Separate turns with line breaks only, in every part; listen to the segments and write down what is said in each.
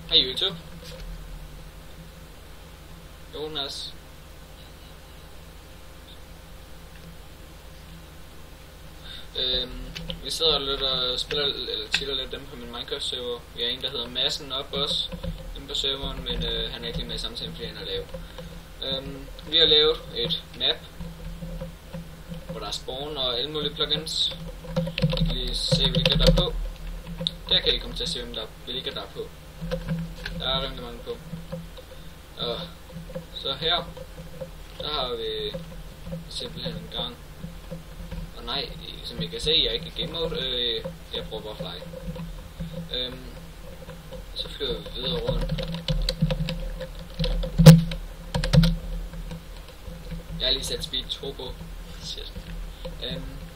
Hej YouTube. Jonas. Vi sidder og lidt og spiller eller chiller lidt dem på min Minecraft server. Vi har en der hedder Madsen op også inde på serveren, men han er ikke lige med i samtalen, fordi han er lavet. Vi har lavet et map, hvor der er spawn og alle mulige plugins. I kan lige se hvilke der er på. Der kan I komme til at se hvilke der er på. Der er rimelig mange på. Og så her, der har vi simpelthen en gang. Og nej, som I kan se, jeg er ikke i game mode, jeg prøver bare at fly. Så flyver vi videre rundt. Jeg har lige sat speed 2 på. Shit.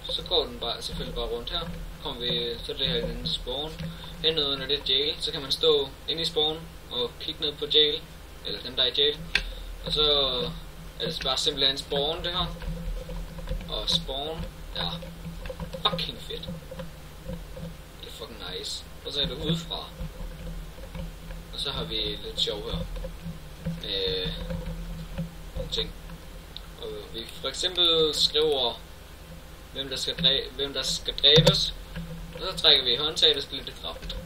Så går den bare, selvfølgelig bare rundt her. Kommer vi, så er det her den spawn. Hernede under det jail, så kan man stå inde i spawn og kigge ned på jail. Eller dem der er i jail. Og så er det bare simpelthen spawn det her. Og spawn, ja, fucking fedt. Det er fucking nice. Og så er det udefra. Og så har vi lidt sjov her. Med nogle ting. Og vi for eksempel skriver hvem der skal dræbes. Og så trækker vi håndtaget, og så bliver det dræbt.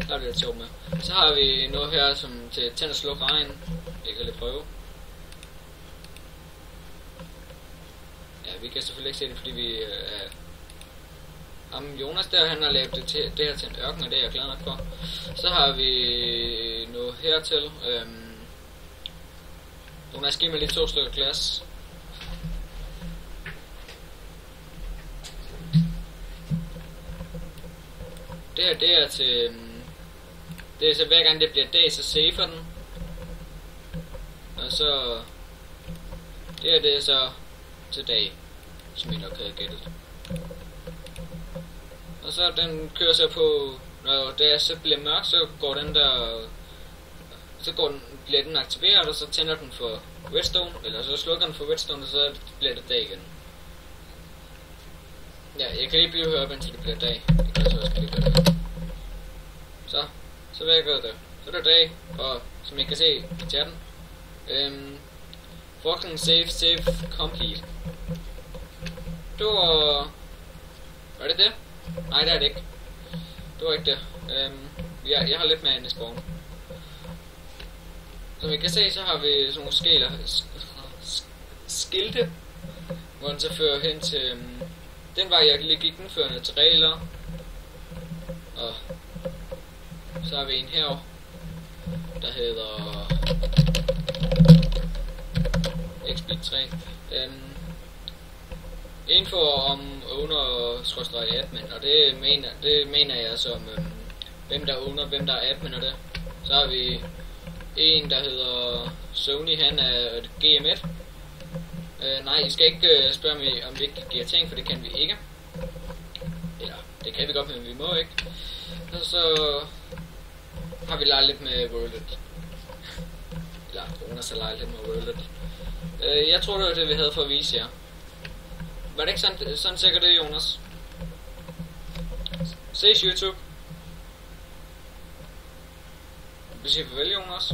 Der er det lidt sjovt med. Så har vi noget her som til tænd og sluk regn. Jeg kan lige prøve. Ja, vi kan selvfølgelig ikke se det, fordi vi Jonas der, han har lavet det her til en ørken, og det er jeg glad nok for. Så har vi noget hertil. Jonas, giv mig lige 2 stykker glas. Det her, det er til... Det er så hver gang det bliver dag, så safer den. Og så... Det her, det er så til dag, som I nok havde gættet. Og så den kører så på... Når det så bliver mørkt, så går den der... bliver den aktiveret, og så tænder den for redstone. Eller så slukker den for redstone, og så bliver det dag igen. Ja, jeg kan lige blive her, indtil det bliver dag. Jeg kan så også klikke det. Så virker det. Så er det dag, og som I kan se i chatten, fucking save complete. Det var det det? Nej, det er det ikke. Det var ikke det. Jeg har lidt mere end i spawn. Som I kan se, så har vi sådan nogle skilte, hvor den så fører hen til den vej, jeg lige gik den førende til regler. Og så har vi en her, der hedder XP3. Info om owner/admin, og det mener jeg som hvem der er owner, hvem der er admin og det. Så har vi en, der hedder Sony, han er et GM1. Nej, I skal ikke spørge mig, om vi ikke giver ting, for det kan vi ikke. Eller, det kan vi godt, men vi må ikke. Og så har vi leget lidt med Worldet. Eller, Jonas har leget lidt med Worldet. Jeg tror, det var det, vi havde for at vise jer. Var det ikke sådan sikkert det, Jonas? Ses YouTube. Vi siger farvel, Jonas.